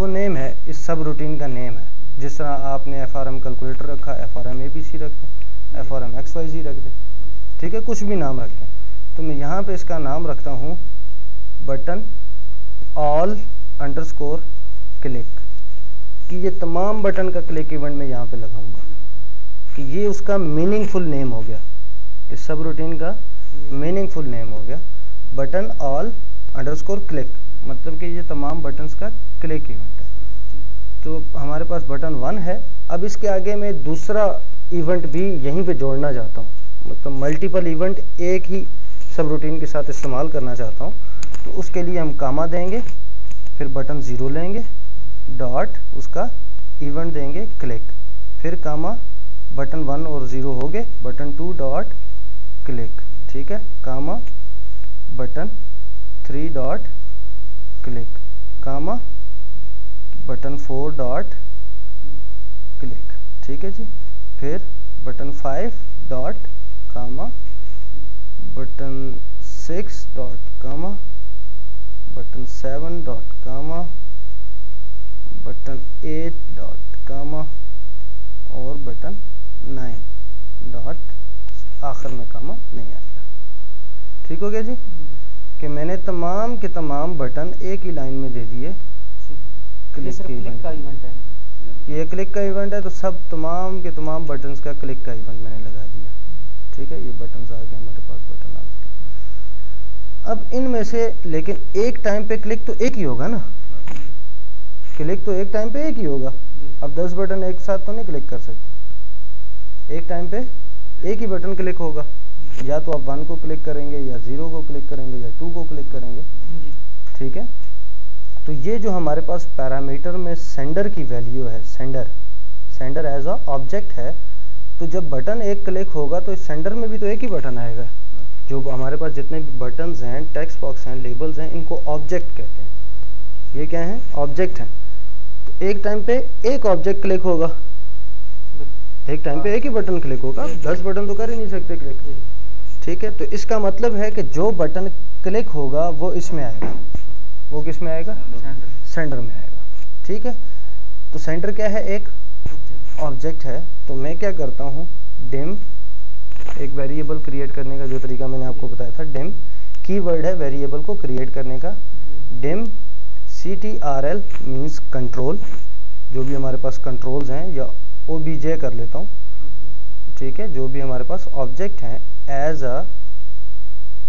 वो नेम है, इस सब रूटीन का नेम है। जिस तरह आपने FRM कैलकुलेटर रखा, FRM ABC रख दें, FRM XYZ रख दें, ठीक है, कुछ भी नाम रख दें। तो मैं यहाँ पे इसका नाम रखता हूँ बटन ऑल अंडरस्कोर क्लिक, कि ये तमाम बटन का क्लिक इवेंट मैं यहाँ पे लगाऊंगा, कि ये उसका मीनिंगफुल नेम हो गया, इस सब रूटीन का मीनिंगफुल नेम हो गया बटन ऑल अंडरस्कोर क्लिक, मतलब कि ये तमाम बटन्स का क्लिक इवेंट है। तो हमारे पास बटन 1 है। अब इसके आगे मैं दूसरा इवेंट भी यहीं पे जोड़ना चाहता हूँ, मतलब मल्टीपल इवेंट एक ही सब रूटीन के साथ इस्तेमाल करना चाहता हूँ। तो उसके लिए हम कामा देंगे, फिर बटन 0 लेंगे, डॉट उसका इवेंट देंगे क्लिक, फिर कामा बटन 1 और 0 हो गए, बटन 2 डॉट क्लिक, ठीक है, कामा बटन 3 डॉट क्लिक, कामा बटन 4 डॉट क्लिक, ठीक है जी, फिर बटन 5 डॉट कामा बटन 6 डॉट कामा बटन 7 डॉट कामा बटन 8 डॉट कामा और बटन 9 डॉट आखिर में कामा नहीं आएगा। ठीक हो गया जी, कि मैंने तमाम के तमाम बटन एक ही लाइन में दे दिए। क्लिक का इवेंट है, ये क्लिक का इवेंट है, तो सब तमाम के तमाम बटन्स का क्लिक का इवेंट मैंने लगा दिया। ठीक है, ये बटन्स आ गए हमारे पास, बटन आ गए। अब इनमें से लेकिन एक टाइम पे क्लिक तो एक ही होगा ना, क्लिक तो एक टाइम पे एक ही होगा। अब 10 बटन एक साथ तो नहीं क्लिक कर सकते, एक टाइम पे एक ही बटन क्लिक होगा। या तो आप 1 को क्लिक करेंगे, या 0 को क्लिक करेंगे, या 2 को क्लिक करेंगे। ठीक है, तो ये जो हमारे पास पैरामीटर में सेंडर की वैल्यू है, सेंडर एज अ ऑब्जेक्ट है, तो जब बटन एक क्लिक होगा तो इस सेंडर में भी तो एक ही बटन आएगा। जो हमारे पास जितने भी बटन्स हैं, टेक्स्ट बॉक्स हैं, लेबल्स हैं, इनको ऑब्जेक्ट कहते हैं। ये क्या है? ऑब्जेक्ट हैं। तो एक टाइम पे एक ऑब्जेक्ट क्लिक होगा, एक टाइम पे एक ही बटन क्लिक होगा, 10 बटन तो कर ही नहीं सकते क्लिक। ठीक है, तो इसका मतलब है कि जो बटन क्लिक होगा वो इसमें आएगा, वो किस में आएगा? सेंडर में आएगा। ठीक है, तो सेंडर क्या है? एक ऑब्जेक्ट है। तो मैं क्या करता हूँ, डिम, एक वेरिएबल क्रिएट करने का जो तरीका मैंने आपको बताया था, डिम कीवर्ड है वेरिएबल को क्रिएट करने का। डिम CTRL मीन्स कंट्रोल, जो भी हमारे पास कंट्रोल्स हैं, या OBJ कर लेता हूँ। ठीक है, जो भी हमारे पास ऑब्जेक्ट हैं एज अ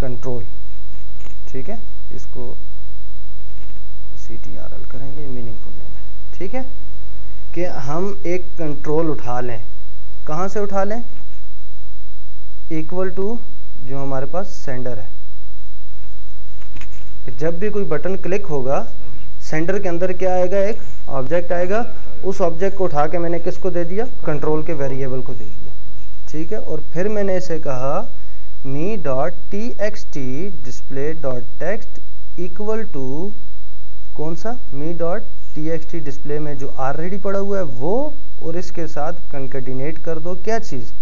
कंट्रोल। ठीक है, इसको CTRL करेंगे, मीनिंगफुल नेम है। ठीक है, कि हम एक कंट्रोल उठा लें, कहाँ से उठा लें? इक्वल टू जो हमारे पास सेंडर है। जब भी कोई बटन क्लिक होगा, सेंडर के अंदर क्या आएगा? एक ऑब्जेक्ट आएगा। उस ऑब्जेक्ट को उठा के मैंने किसको दे दिया? कंट्रोल के वेरिएबल को दे दिया। ठीक है, और फिर मैंने इसे कहा me.txt display.text इक्वल टू कौन सा? me.txt डिस्प्ले में जो ऑलरेडी पड़ा हुआ है वो, और इसके साथ कंकैटिनेट कर दो क्या चीज़?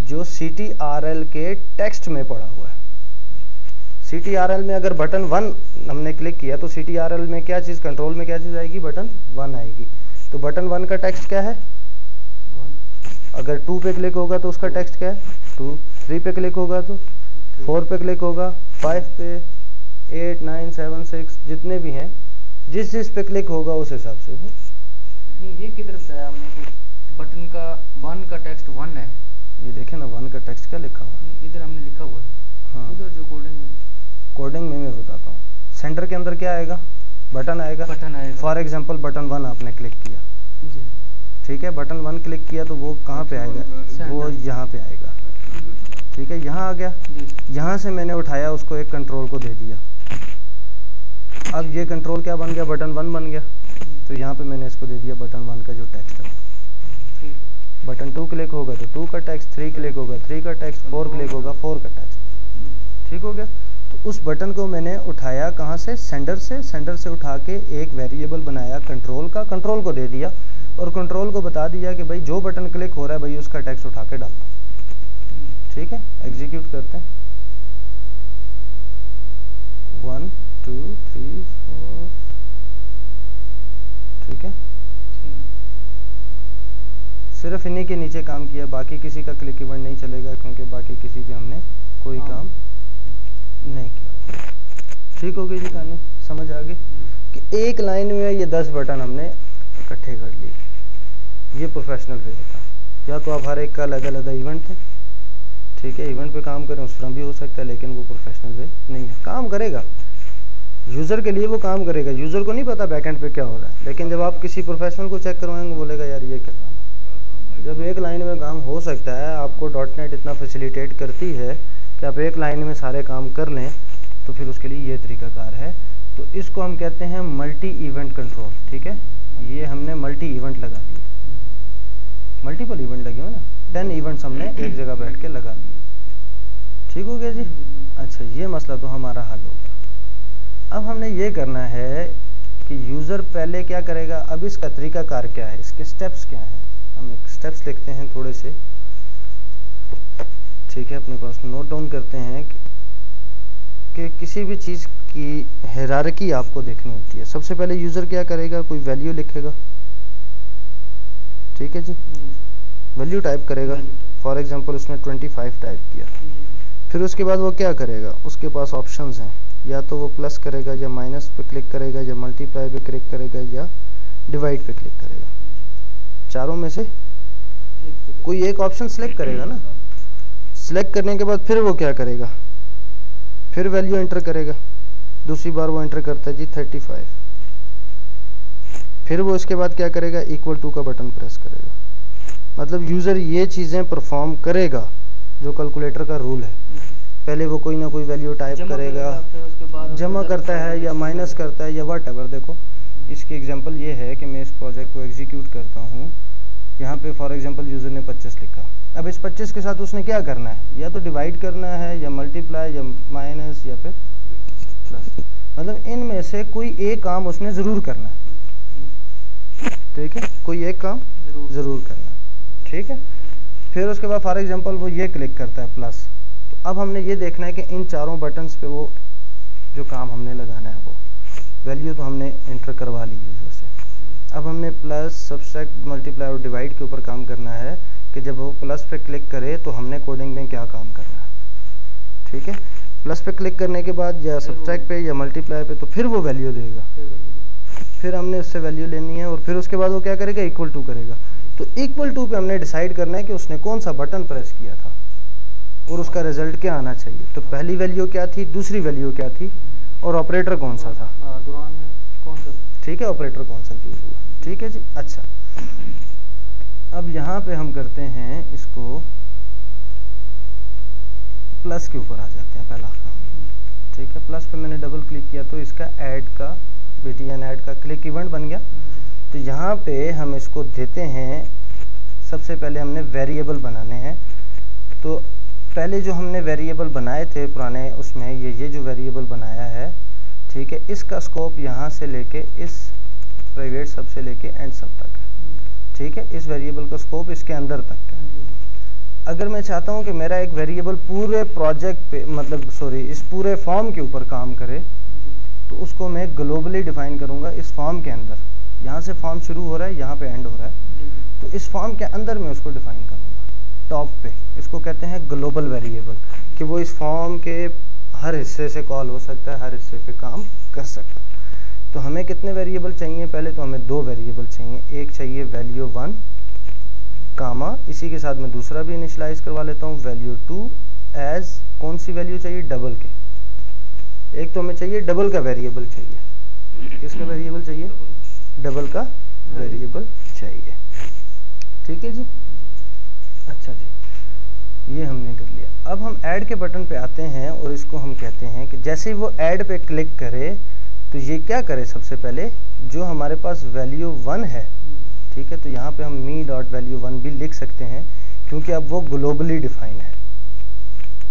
जो CTRL के टेक्स्ट में पड़ा हुआ है। CTRL में अगर बटन 1 हमने क्लिक किया तो CTRL में क्या चीज़, कंट्रोल में क्या चीज़ आएगी? बटन 1 आएगी। तो बटन 1 का टेक्स्ट क्या है? 1। अगर 2 पे क्लिक होगा तो उसका टेक्स्ट क्या है? 2। 3 पे क्लिक होगा तो 4 पे क्लिक होगा, 5 पे, 8, 9, 7, 6 जितने भी हैं, जिस पे क्लिक होगा उस हिसाब से वो। नहीं, ये की तरफ से आया हमने कुछ, बटन का 1 का टेक्स्ट 1 है। ये देखें ना, 1 का टेक्स्ट क्या लिखा हुआ है? इधर हमने लिखा हुआ है। हाँ, उधर जो कोडिंग में मैं बताता हूँ। सेंटर के अंदर क्या आएगा? बटन आएगा। बटन आएगा। फॉर एग्जांपल बटन 1 आपने क्लिक किया जी। ठीक है, बटन 1 क्लिक किया तो वो कहाँ पे आएगा? वो यहाँ पे आएगा। ठीक है, यहाँ आ गया। यहाँ से मैंने उठाया, उसको एक कंट्रोल को दे दिया। अब ये कंट्रोल क्या बन गया? बटन 1 बन गया। तो यहाँ पे मैंने इसको दे दिया बटन 1 का जो टेक्स्ट है। बटन 2 क्लिक होगा तो 2 का टेक्स्ट, 3 क्लिक होगा 3 का टेक्स्ट, 4 क्लिक होगा 4 का टेक्स्ट। ठीक हो गया। तो उस बटन को मैंने उठाया कहाँ से? सेंडर से। सेंडर से उठा के एक वेरिएबल बनाया कंट्रोल का, कंट्रोल को दे दिया, और कंट्रोल को बता दिया कि भाई जो बटन क्लिक हो रहा है भाई उसका टेक्स्ट उठा के डाल दो। ठीक है, एग्जीक्यूट करते हैं। 1 2 3 4 ठीक है, सिर्फ इन्हीं के नीचे काम किया, बाकी किसी का क्लिक इवेंट नहीं चलेगा क्योंकि बाकी किसी पे हमने कोई काम नहीं किया। ठीक हो गई जी कहानी, समझ आ गई कि एक लाइन में ये 10 बटन हमने इकट्ठे कर लिए। ये प्रोफेशनल वे था। या तो आप हर एक का अलग अलग इवेंट थे, ठीक है, इवेंट पे काम करें, उस तरह भी हो सकता है, लेकिन वो प्रोफेशनल वे नहीं है। काम करेगा यूज़र के लिए, वो काम करेगा, यूज़र को नहीं पता बैकएंड पे क्या हो रहा है, लेकिन जब आप किसी प्रोफेशनल को चेक करवाएंगे बोलेगा यार ये क्या काम है। जब एक लाइन में काम हो सकता है, आपको डॉटनेट इतना फैसिलिटेट करती है कि आप एक लाइन में सारे काम कर लें, तो फिर उसके लिए ये तरीकाकार है। तो इसको हम कहते हैं मल्टी इवेंट कंट्रोल। ठीक है, ये हमने मल्टी इवेंट लगा दिए, मल्टीपल इवेंट लगे हो ना, 10 इवेंट्स हमने एक जगह बैठ के लगा दिए। ठीक हो गया जी। अच्छा, ये मसला तो हमारा हल हो गया। अब हमने ये करना है कि यूज़र पहले क्या करेगा। अब इसका तरीकाकार क्या है, इसके स्टेप्स क्या हैं, हम एक स्टेप्स लिखते हैं थोड़े से। ठीक है, अपने पास नोट डाउन करते हैं कि किसी भी चीज़ की हायरार्की आपको देखनी होती है। सबसे पहले यूज़र क्या करेगा, कोई वैल्यू लिखेगा। ठीक है जी, वैल्यू टाइप करेगा। फॉर एग्जांपल उसने 25 टाइप किया। फिर उसके बाद वो क्या करेगा, उसके पास ऑप्शंस हैं, या तो वो प्लस करेगा या माइनस पे क्लिक करेगा या मल्टीप्लाई पे क्लिक करेगा या डिवाइड पे क्लिक करेगा। चारों में से कोई एक ऑप्शन सेलेक्ट करेगा ना। सेलेक्ट करने के बाद फिर वो क्या करेगा, फिर वैल्यू एंटर करेगा। दूसरी बार वो एंटर करता है जी 35। फिर वो इसके बाद क्या करेगा, इक्वल टू का बटन प्रेस करेगा। मतलब यूज़र ये चीज़ें परफॉर्म करेगा जो कैलकुलेटर का रूल है। पहले वो कोई ना कोई वैल्यू टाइप करेगा, जमा करता है या माइनस करता है या व्हाटएवर। देखो इसकी एग्जांपल ये है कि मैं इस प्रोजेक्ट को एग्जीक्यूट करता हूँ। यहाँ पे फॉर एग्जांपल यूज़र ने 25 लिखा। अब इस 25 के साथ उसने क्या करना है, या तो डिवाइड करना है या मल्टीप्लाई या माइनस या फिर प्लस। मतलब इनमें से कोई एक काम उसने ज़रूर करना है। ठीक है, कोई एक काम ज़रूर करना है। ठीक है, फिर उसके बाद फॉर एग्जांपल वो ये क्लिक करता है प्लस। तो अब हमने ये देखना है कि इन चारों बटन्स पे वो जो काम हमने लगाना है, वो वैल्यू तो हमने एंटर करवा ली यूज़र से। अब हमने प्लस, सब्सट्रैक्ट, मल्टीप्लाई और डिवाइड के ऊपर काम करना है कि जब वो प्लस पे क्लिक करे तो हमने कोडिंग में क्या काम करना है। ठीक है, प्लस पे क्लिक करने के बाद या सब्सट्रैक्ट पे या मल्टीप्लाई पे, तो फिर वो वैल्यू देगा। फिर हमने उससे वैल्यू लेनी है और फिर उसके बाद वो क्या करेगा, इक्वल टू करेगा। तो इक्वल टू पे हमने डिसाइड करना है कि उसने कौन सा बटन प्रेस किया था और उसका रिजल्ट क्या आना चाहिए। तो पहली वैल्यू क्या थी, दूसरी वैल्यू क्या थी, और ऑपरेटर कौन सा था, दौरान में कौन सा। ठीक है, ऑपरेटर कौन सा यूज हुआ। ठीक है जी। अच्छा, अब यहाँ पे हम करते हैं इसको प्लस के ऊपर आ जाते हैं, पहला काम। ठीक है, प्लस पे मैंने डबल क्लिक किया तो इसका ऐड का BTN ऐड का क्लिक इवेंट बन गया। तो यहाँ पे हम इसको देते हैं, सबसे पहले हमने वेरिएबल बनाने हैं। तो पहले जो हमने वेरिएबल बनाए थे पुराने, उसमें ये जो वेरिएबल बनाया है, ठीक है, इसका स्कोप यहाँ से लेके इस प्राइवेट सब से लेके एंड सब तक है। ठीक है, इस वेरिएबल का स्कोप इसके अंदर तक है। अगर मैं चाहता हूँ कि मेरा एक वेरिएबल पूरे प्रोजेक्ट पे, मतलब सॉरी, इस पूरे फॉर्म के ऊपर काम करे, तो उसको मैं ग्लोबली डिफाइन करूँगा इस फॉर्म के अंदर। यहाँ से फॉर्म शुरू हो रहा है, यहाँ पे एंड हो रहा है, तो इस फॉर्म के अंदर मैं उसको डिफाइन करूँगा टॉप पे। इसको कहते हैं ग्लोबल वेरिएबल, कि वो इस फॉर्म के हर हिस्से से कॉल हो सकता है, हर हिस्से पे काम कर सकता है। तो हमें कितने वेरिएबल चाहिए, पहले तो हमें 2 वेरिएबल चाहिए। एक चाहिए वैल्यू 1 कामा, इसी के साथ मैं दूसरा भी इनिशलाइज करवा लेता हूँ, वैल्यू 2 एज कौन सी वैल्यू चाहिए, डबल के। एक तो हमें चाहिए डबल का वेरिएबल चाहिए। किसका वेरिएबल चाहिए, डबल का वेरिएबल चाहिए। ठीक है जी। अच्छा जी, ये हमने कर लिया। अब हम ऐड के बटन पे आते हैं और इसको हम कहते हैं कि जैसे ही वो ऐड पे क्लिक करे तो ये क्या करे, सबसे पहले जो हमारे पास वैल्यू 1 है, ठीक है, तो यहाँ पे हम me.value1 भी लिख सकते हैं क्योंकि अब वो ग्लोबली डिफाइन है।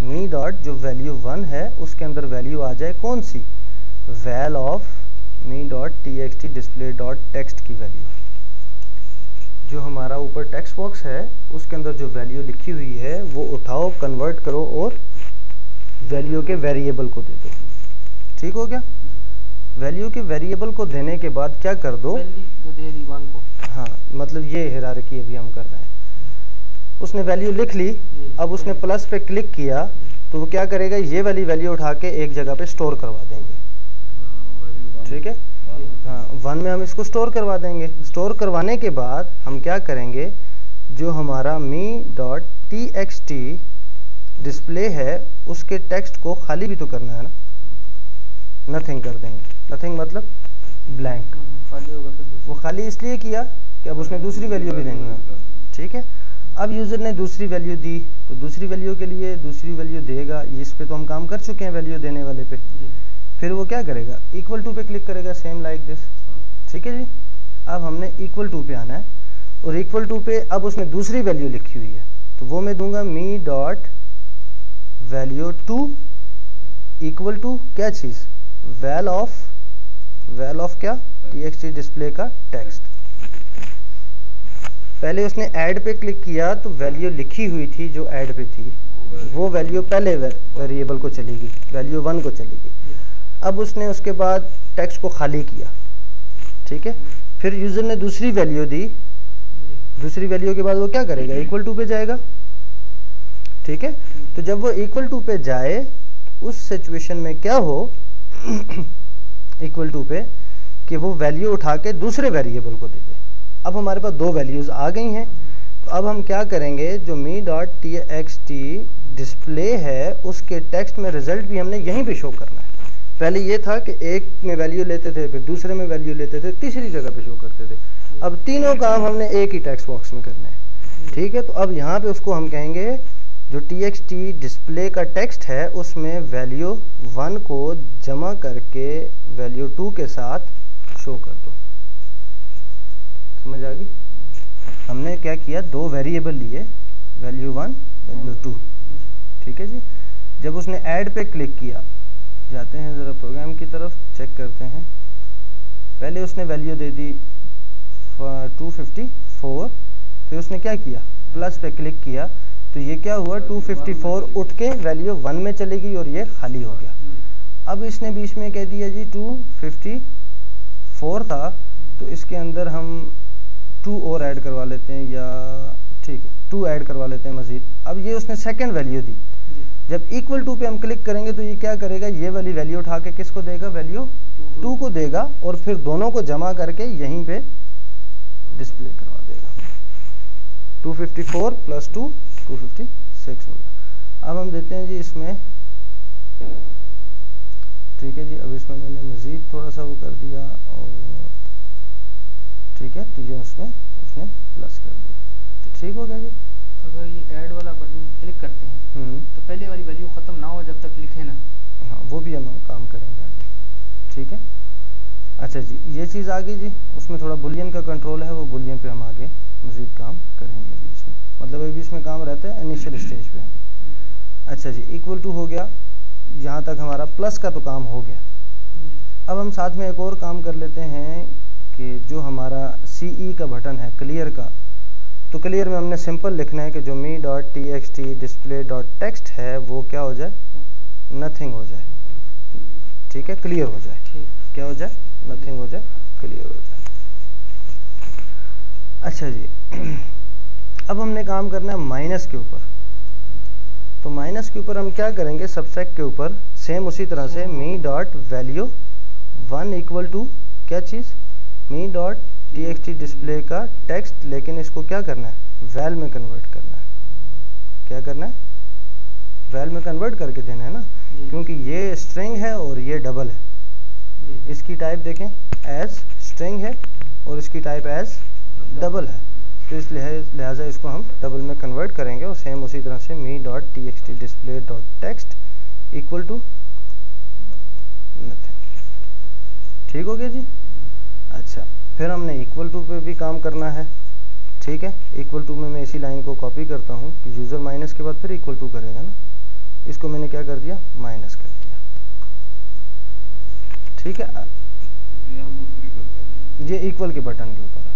me डॉट जो वैल्यू 1 है उसके अंदर वैल्यू आ जाए कौन सी, वैल ऑफ me.txt display.text की वैल्यू। जो हमारा ऊपर टेक्स्ट बॉक्स है उसके अंदर जो वैल्यू लिखी हुई है वो उठाओ, कन्वर्ट करो और वैल्यू के वेरिएबल को दे दो। ठीक हो गया। वैल्यू के वेरिएबल को देने के बाद क्या कर दो, जो दे दी 1 को, हाँ मतलब ये हायरार्की अभी हम कर रहे हैं। उसने वैल्यू लिख ली, अब उसने प्लस पे क्लिक किया तो वो क्या करेगा, ये वाली वैल्यू उठा के एक जगह पे स्टोर करवा देंगे। ठीक है, हाँ 1 में हम इसको स्टोर करवा देंगे। स्टोर करवाने के बाद हम क्या करेंगे, जो हमारा me.txt डिस्प्ले है उसके टेक्स्ट को खाली भी तो करना है ना, नथिंग कर देंगे। नथिंग मतलब ब्लैंक, खाली होगा। वो खाली इसलिए किया कि अब उसने दूसरी वैल्यू भी देनी है। ठीक है, अब यूज़र ने दूसरी वैल्यू दी तो दूसरी वैल्यू के लिए दूसरी वैल्यू देगा, इस पे तो हम काम कर चुके हैं वैल्यू देने वाले पे। फिर वो क्या करेगा, इक्वल टू पे क्लिक करेगा, सेम लाइक दिस। ठीक है जी, अब हमने इक्वल टू पे आना है और इक्वल टू पे अब उसने दूसरी वैल्यू लिखी हुई है तो वो मैं दूंगा me.value2 इक्वल टू क्या चीज़, वैल ऑफ क्या, txt डिस्प्ले का टेक्स्ट। पहले उसने ऐड पे क्लिक किया तो वैल्यू लिखी हुई थी जो ऐड पे थी, वो वैल्यू पहले वेरिएबल को चलेगी, वैल्यू 1 को चलेगी। अब उसने उसके बाद टेक्स्ट को खाली किया। ठीक है, फिर यूज़र ने दूसरी वैल्यू दी, दूसरी वैल्यू के बाद वो क्या करेगा, इक्वल टू पे जाएगा। ठीक है, तो जब वो इक्वल टू पे जाए उस सिचुएशन में क्या हो इक्वल टू पे, कि वो वैल्यू उठा के दूसरे वेरिएबल को दे दे। अब हमारे पास दो वैल्यूज़ आ गई हैं, तो अब हम क्या करेंगे, जो me.txt डिस्प्ले है उसके टेक्स्ट में रिजल्ट भी हमने यहीं पे शो करना है। पहले ये था कि एक में वैल्यू लेते थे, फिर दूसरे में वैल्यू लेते थे, तीसरी जगह पे शो करते थे। अब तीनों काम हमने एक ही टेक्स्ट बॉक्स में करना है। ठीक है, तो अब यहाँ पे उसको हम कहेंगे जो txt डिस्प्ले का टेक्स्ट है उसमें वैल्यू 1 को जमा करके वैल्यू 2 के साथ शो कर दो। समझ आ गई? हमने क्या किया, दो वेरिएबल लिए, वैल्यू 1 वैल्यू 2। ठीक है जी, जब उसने ऐड पे क्लिक किया, जाते हैं ज़रा प्रोग्राम की तरफ, चेक करते हैं। पहले उसने वैल्यू दे दी 254, फिर उसने क्या किया, प्लस पे क्लिक किया तो ये क्या हुआ, 254 उठ के वैल्यू 1 में चली गई और ये खाली हो गया। अब इसने बीच में कह दिया जी 254 था तो इसके अंदर हम 2 और ऐड करवा लेते हैं, या ठीक है 2 ऐड करवा लेते हैं मज़ीद। अब ये उसने सेकंड वैल्यू दी, जब इक्वल टू पे हम क्लिक करेंगे तो ये क्या करेगा, ये वाली वैल्यू उठा के किसको देगा, वैल्यू 2 को देगा और फिर दोनों को जमा करके यहीं पे डिस्प्ले करवा देगा। 254 + 2 256 हो गया। अब हम देते हैं जी इसमें, ठीक है जी, अब इसमें मैंने मज़ीद थोड़ा सा वो कर दिया और ठीक है, तो ये उसमें उसने प्लस कर दिया, तो ठीक हो गया जी। अगर ये ऐड वाला बटन क्लिक करते हैं तो पहले वाली वैल्यू ख़त्म ना हो जब तक लिखे ना, हाँ वो भी हम काम करेंगे आगे। ठीक है, अच्छा जी, ये चीज़ आ गई जी। उसमें थोड़ा बुलियन का कंट्रोल है, वो बुलियन पे हम आगे मज़ीद काम करेंगे अभी इसमें, मतलब अभी इसमें काम रहता है इनिशियल स्टेज पे अभी। अच्छा जी, इक्वल टू हो गया, यहाँ तक हमारा प्लस का तो काम हो गया। अब हम साथ में एक और काम कर लेते हैं कि जो हमारा CE का बटन है क्लियर का, तो क्लियर में हमने सिंपल लिखना है कि जो me.txt display.text है वो क्या हो जाए, नथिंग हो जाए। ठीक है, क्लियर हो जाए, क्या हो जाए, नथिंग हो जाए, क्लियर हो जाए। अच्छा जी, अब हमने काम करना है माइनस के ऊपर। तो माइनस के ऊपर हम क्या करेंगे, सबसेक्ट के ऊपर सेम उसी तरह से me.value1 इक्वल टू क्या चीज़, me.txt डिस्प्ले का टेक्स्ट, लेकिन इसको क्या करना है, वैल में कन्वर्ट करना है। क्या करना है, वैल में कन्वर्ट करके देना है ना, क्योंकि ये स्ट्रिंग है और ये डबल है। इसकी टाइप देखें एज स्ट्रिंग है और इसकी टाइप एज डबल है, तो इस लिहाजा इसको हम डबल में कन्वर्ट करेंगे और सेम उसी तरह से me.txt display.text equal to nothing. ठीक हो गया जी। अच्छा, फिर हमने इक्वल टू पे भी काम करना है। ठीक है, इक्वल टू में मैं इसी लाइन को कॉपी करता हूँ कि यूज़र माइनस के बाद फिर इक्वल टू करेगा ना, इसको मैंने क्या कर दिया, माइनस कर दिया। ठीक है, ये इक्वल के बटन के ऊपर है।